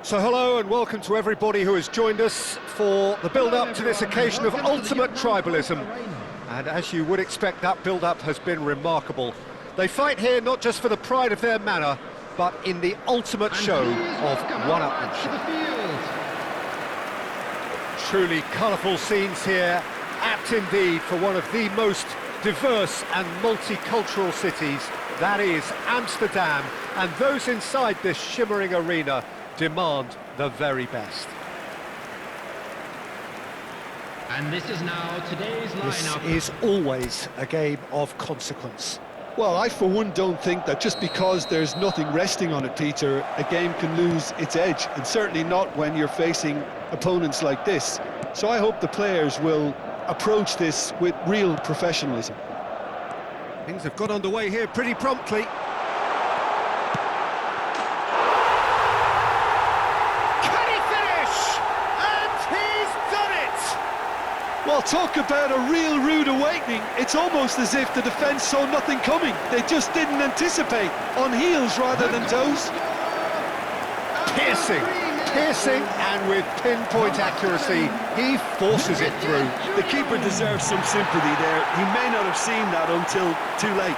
So hello and welcome to everybody who has joined us for the build-up to this occasion of ultimate tribalism. And as you would expect, that build-up has been remarkable. They fight here not just for the pride of their manor, but in the ultimate show of one-upmanship. Truly colourful scenes here, apt indeed for one of the most diverse and multicultural cities, that is Amsterdam, and those inside this shimmering arena demand the very best. And this is now today's lineup. This is always a game of consequence. Well, I for one don't think that just because there's nothing resting on it, Peter, a game can lose its edge, and certainly not when you're facing opponents like this. So I hope the players will approach this with real professionalism. Things have got underway here pretty promptly. Well, talk about a real rude awakening. It's almost as if the defence saw nothing coming. They just didn't anticipate, on heels rather than toes. Piercing, and with pinpoint accuracy, he forces it through. The keeper deserves some sympathy there. He may not have seen that until too late.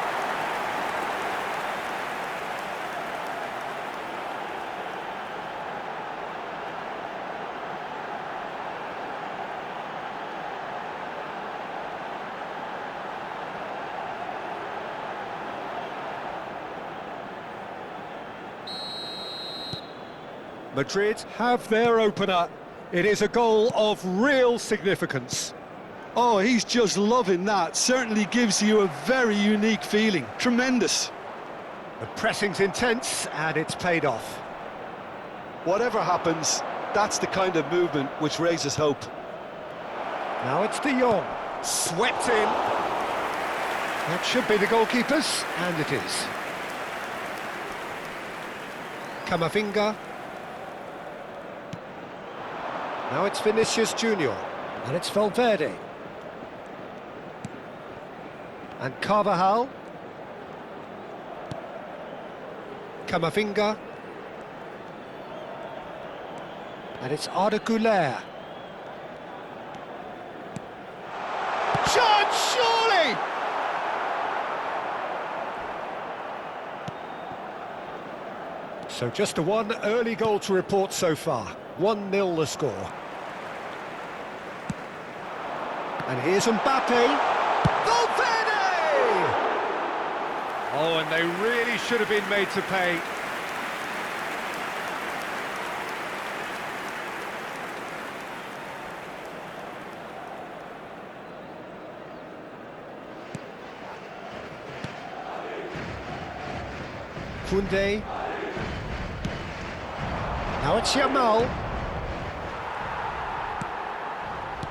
Madrid have their opener. It is a goal of real significance. Oh, he's just loving that. Certainly gives you a very unique feeling. Tremendous. The pressing's intense, and it's paid off. Whatever happens, that's the kind of movement which raises hope. Now it's De Jong. Swept in. That should be the goalkeeper's, and it is. Camavinga. Now it's Vinicius Junior, and it's Valverde. And Carvajal. Camavinga. And it's Arda Güler. Shot, surely! So just a one early goal to report so far. 1-0 the score. And here's Mbappe. Valverde! Oh, and they really should have been made to pay. Koundé. Now it's Yamal.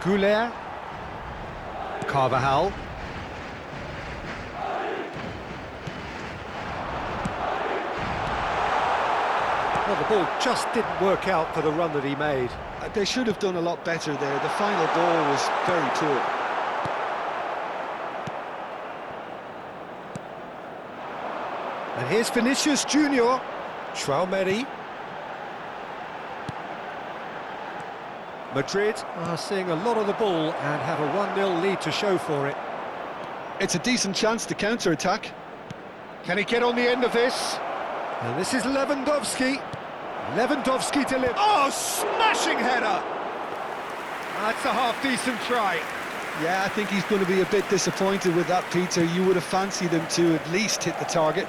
Güler. Carvajal. Well, the ball just didn't work out for the run that he made. They should have done a lot better there. The final ball was very poor. And here's Vinicius Junior. Traoré. Madrid are seeing a lot of the ball and have a 1-0 lead to show for it. It's a decent chance to counter-attack. Can he get on the end of this? And this is Lewandowski. Lewandowski delivers. Oh, smashing header! That's a half-decent try. Yeah, I think he's going to be a bit disappointed with that, Peter. You would have fancied him to at least hit the target.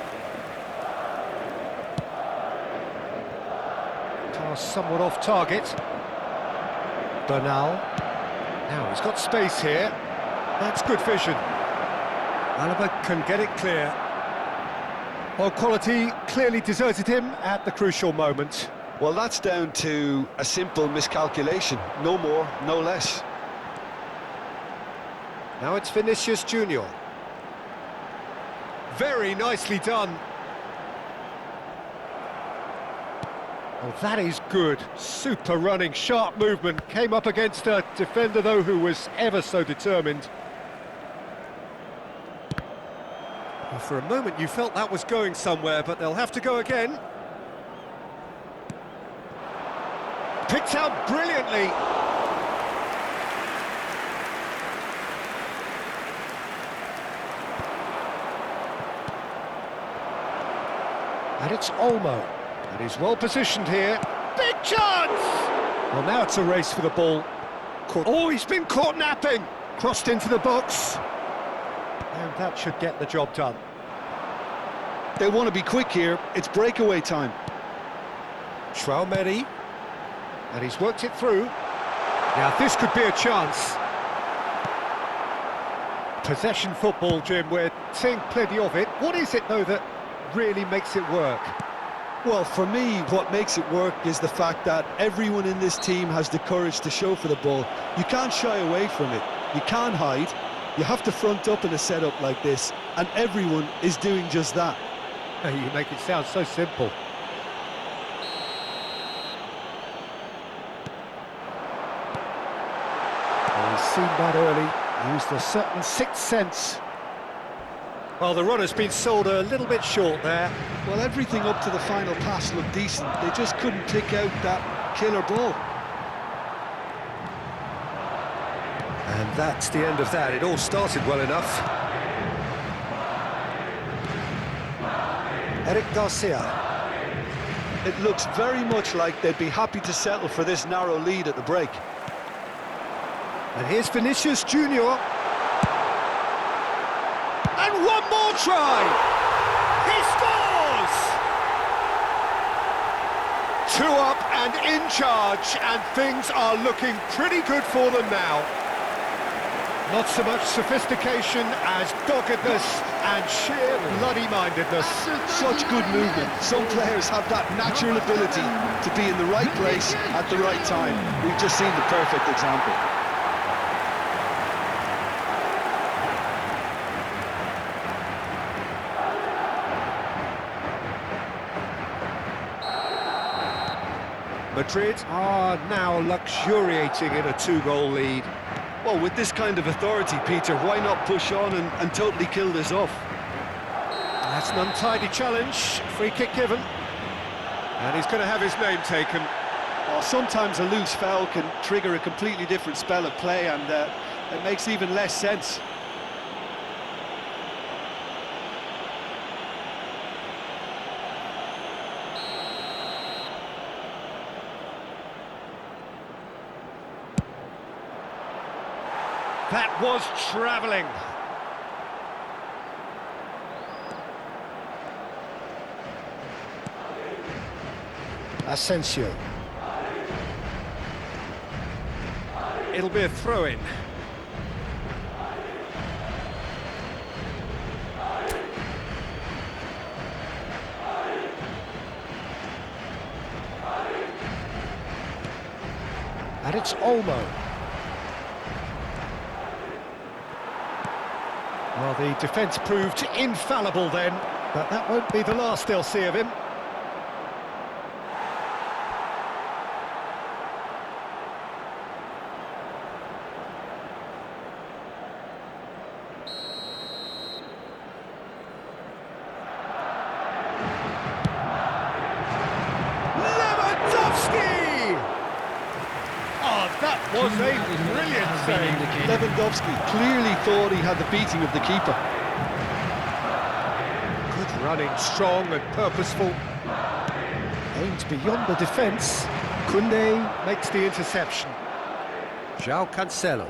Pass somewhat off target. Bernal. Now he's got space here. That's good vision. Alaba can get it clear. Well, quality clearly deserted him at the crucial moment. Well, that's down to a simple miscalculation. No more, no less. Now it's Vinicius Junior. Very nicely done. Oh, that is good. Super running, sharp movement. Came up against a defender, though, who was ever so determined. Well, for a moment, you felt that was going somewhere, but they'll have to go again. Picked out brilliantly. And it's Olmo. And he's well positioned here. Big chance! Well, now it's a race for the ball. Oh, he's been caught napping. Crossed into the box. And that should get the job done. They want to be quick here. It's breakaway time. Traumeri. And he's worked it through. Now, this could be a chance. Possession football, Jim, we're seeing plenty of it. What is it, though, that really makes it work? Well, for me, what makes it work is the fact that everyone in this team has the courage to show for the ball. You can't shy away from it. You can't hide. You have to front up in a setup like this, and everyone is doing just that. You make it sound so simple. Well, he's seen that early, used a certain sixth sense. Well, the run has been sold a little bit short there. Well, everything up to the final pass looked decent. They just couldn't pick out that killer ball. And that's the end of that. It all started well enough. Eric Garcia. It looks very much like they'd be happy to settle for this narrow lead at the break. And here's Vinicius Junior. And one more try! He scores! 2 up and in charge, and things are looking pretty good for them now. Not so much sophistication as doggedness and sheer bloody-mindedness. Such good movement. Some players have that natural ability to be in the right place at the right time. We've just seen the perfect example. Madrid are now luxuriating in a 2-goal lead. Well, with this kind of authority, Peter, why not push on and totally kill this off? That's an untidy challenge, free kick given. And he's going to have his name taken. Well, sometimes a loose foul can trigger a completely different spell of play, and it makes even less sense. That was travelling. Asensio. It'll be a throw-in. And it's Olmo. Well, the defence proved infallible then, but that won't be the last they'll see of him. That was a brilliant save. Lewandowski clearly thought he had the beating of the keeper. Good running, strong and purposeful. Aimed beyond the defence. Koundé makes the interception. João Cancelo.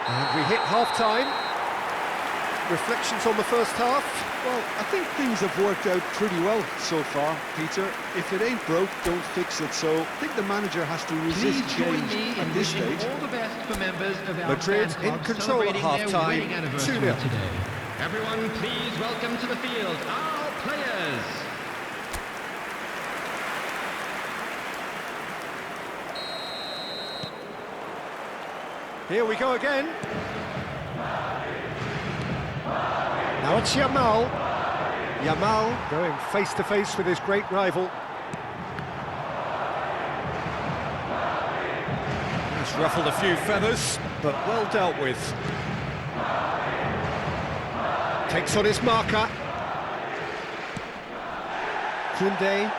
And we hit half-time. Reflections on the first half? Well, I think things have worked out pretty well so far, Peter. If it ain't broke, don't fix it. So I think the manager has to resist change at this stage. All the best for members of our Madrid fan in club control at celebrating their half-time, wedding anniversary 2-0. today. Everyone, please welcome to the field our players. Here we go again. Now it's Yamal. Yamal going face-to-face with his great rival. He's ruffled a few feathers, but well dealt with. Takes on his marker. Koundé.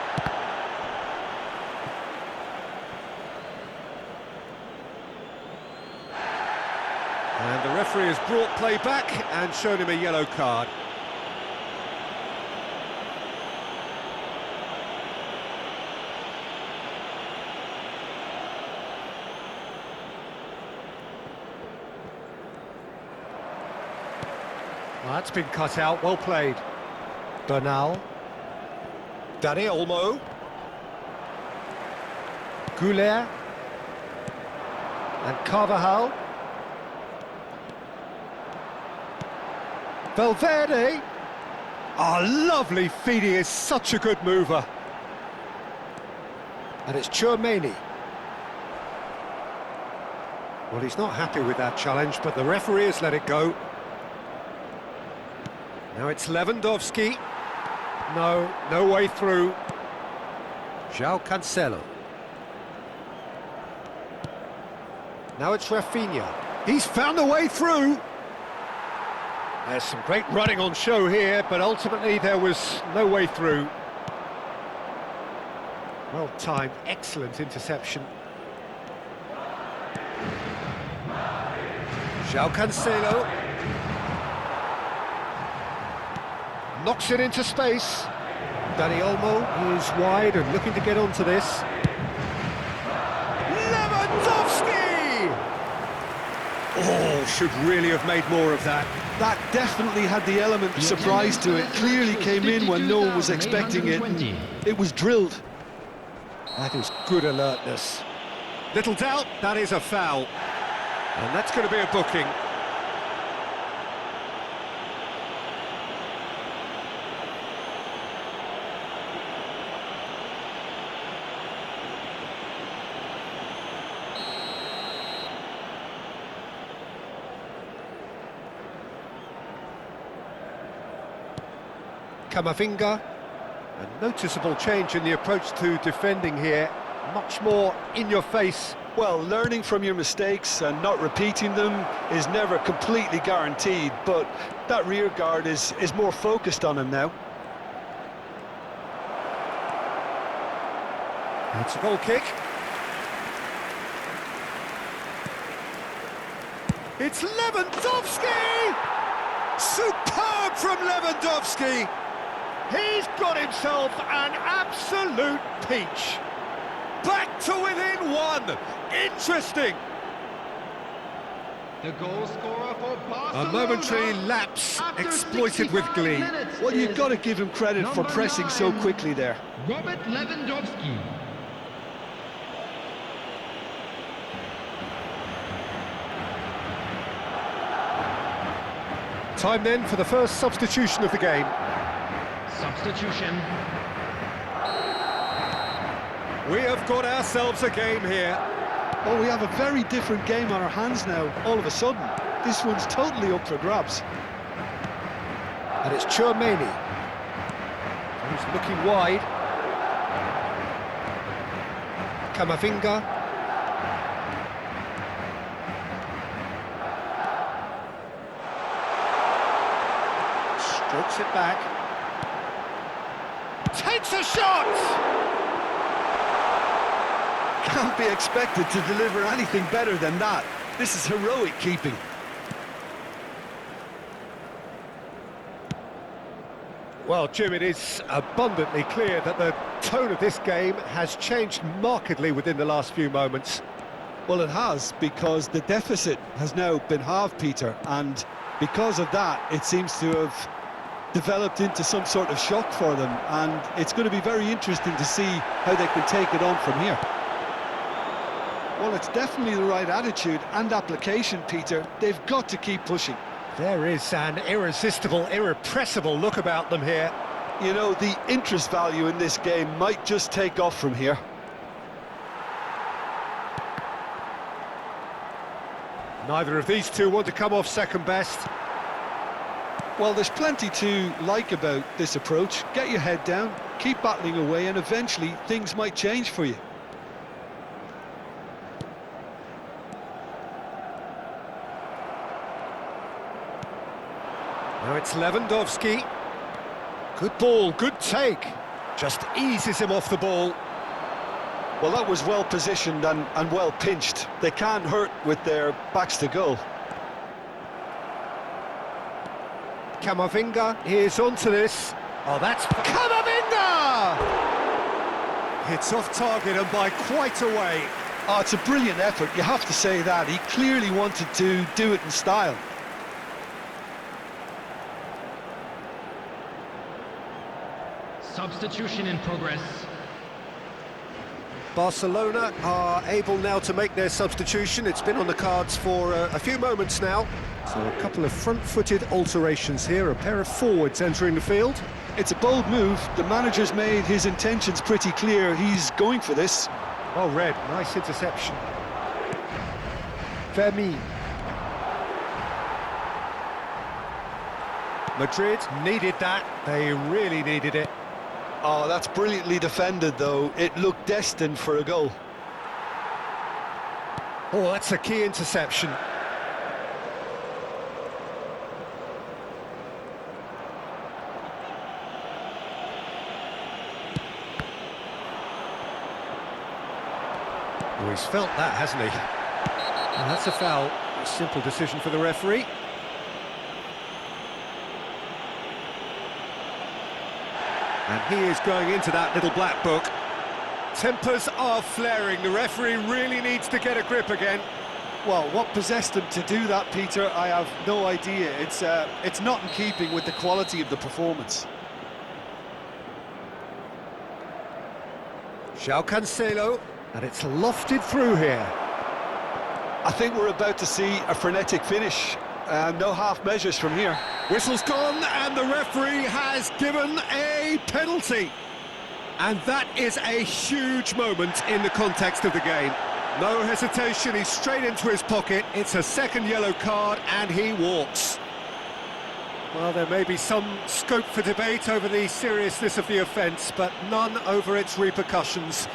referee has brought play back and shown him a yellow card. Well, that's been cut out, well played. Bernal. Dani Olmo. Goulet. And Carvajal. Valverde. Oh, lovely feed, he is such a good mover. And it's Tchouaméni. Well, he's not happy with that challenge, but the referee has let it go. Now it's Lewandowski. No way through. João Cancelo. Now it's Rafinha. He's found a way through. There's some great running on show here, but ultimately there was no way through. Well timed, excellent interception. João Cancelo. Knocks it into space. Dani Olmo is wide and looking to get onto this. Lewandowski! Oh, should really have made more of that. That definitely had the element of surprise to it. Clearly came in when no one was expecting it. It was drilled. That is good alertness. Little doubt, that is a foul. And that's going to be a booking. Camavinga, a noticeable change in the approach to defending here, much more in your face. Well, learning from your mistakes and not repeating them is never completely guaranteed, but that rear guard is more focused on him now. It's a goal kick. It's Lewandowski! Superb from Lewandowski! He's got himself an absolute peach. Back to within one. Interesting. The goal scorer for Barcelona. A momentary lapse exploited with glee. Well, you've got to give him credit for pressing so quickly there. Robert Lewandowski. Time then for the first substitution of the game. Substitution. We have got ourselves a game here. Oh, we have a very different game on our hands now, all of a sudden. This one's totally up for grabs. And it's Tchouaméni. He's looking wide. Camavinga. Strokes it back. Takes a shot! Can't be expected to deliver anything better than that. This is heroic keeping. Well, Jim, it is abundantly clear that the tone of this game has changed markedly within the last few moments. Well, it has, because the deficit has now been halved, Peter, and because of that, it seems to have developed into some sort of shock for them, and it's going to be very interesting to see how they can take it on from here. Well, it's definitely the right attitude and application, Peter. They've got to keep pushing. There is an irresistible, irrepressible look about them here. You know, the interest value in this game might just take off from here. Neither of these two want to come off second best. Well, there's plenty to like about this approach. Get your head down, keep battling away, and eventually things might change for you. Now it's Lewandowski. Good ball, good take. Just eases him off the ball. Well, that was well positioned and well pinched. They can't hurt with their backs to goal. Camavinga is onto this. Oh, that's Camavinga! It's off target and by quite a way. Oh, it's a brilliant effort, you have to say that. He clearly wanted to do it in style. Substitution in progress. Barcelona are able now to make their substitution. It's been on the cards for a few moments now. So a couple of front-footed alterations here, a pair of forwards entering the field. It's a bold move. The manager's made his intentions pretty clear. He's going for this. Oh, Red, nice interception. Fermi. Madrid needed that. They really needed it. Oh, that's brilliantly defended, though. It looked destined for a goal. Oh, that's a key interception. Oh, he's felt that, hasn't he? And that's a foul. A simple decision for the referee. And he is going into that little black book. Tempers are flaring. The referee really needs to get a grip again. Well, what possessed him to do that, Peter, I have no idea. It's not in keeping with the quality of the performance. João Cancelo, and it's lofted through here. I think we're about to see a frenetic finish. No half measures from here. Whistle's gone, and the referee has given a penalty. And that is a huge moment in the context of the game. No hesitation, he's straight into his pocket. It's a second yellow card, and he walks. Well, there may be some scope for debate over the seriousness of the offence, but none over its repercussions.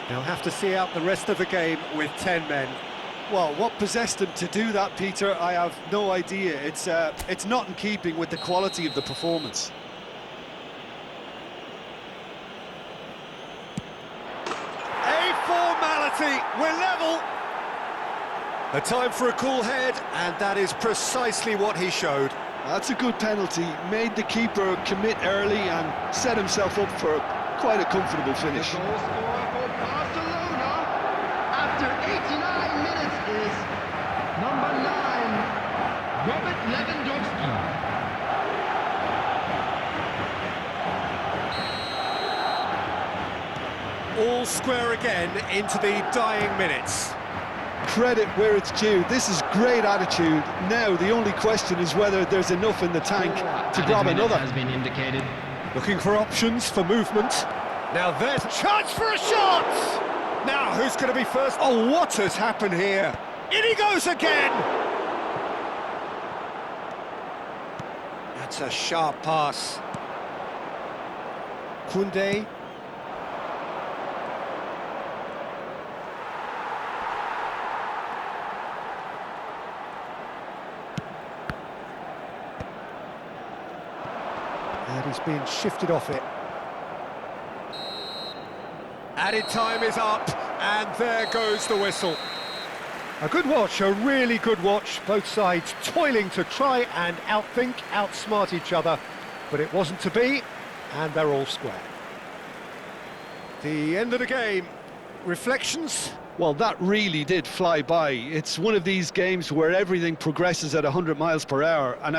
They'll have to see out the rest of the game with 10 men. Well, what possessed him to do that, Peter, I have no idea. It's not in keeping with the quality of the performance. A formality, we're level. A time for a cool head, and that is precisely what he showed. That's a good penalty. Made the keeper commit early and set himself up for quite a comfortable finish. The goal scorer for Barcelona after 89 minutes is number 9, Robert Lewandowski. All square again into the dying minutes. Credit where it's due. This is great attitude. Now the only question is whether there's enough in the tank to grab another. Has been indicated. Looking for options for movement. Now there's a chance for a shot! Now who's going to be first? Oh, what has happened here? In he goes again! That's a sharp pass. Koundé. And he's being shifted off it. Added time is up, and there goes the whistle. A good watch, a really good watch. Both sides toiling to try and outthink, outsmart each other. But it wasn't to be, and they're all square. The end of the game. Reflections? Well, that really did fly by. It's one of these games where everything progresses at 100 miles per hour, and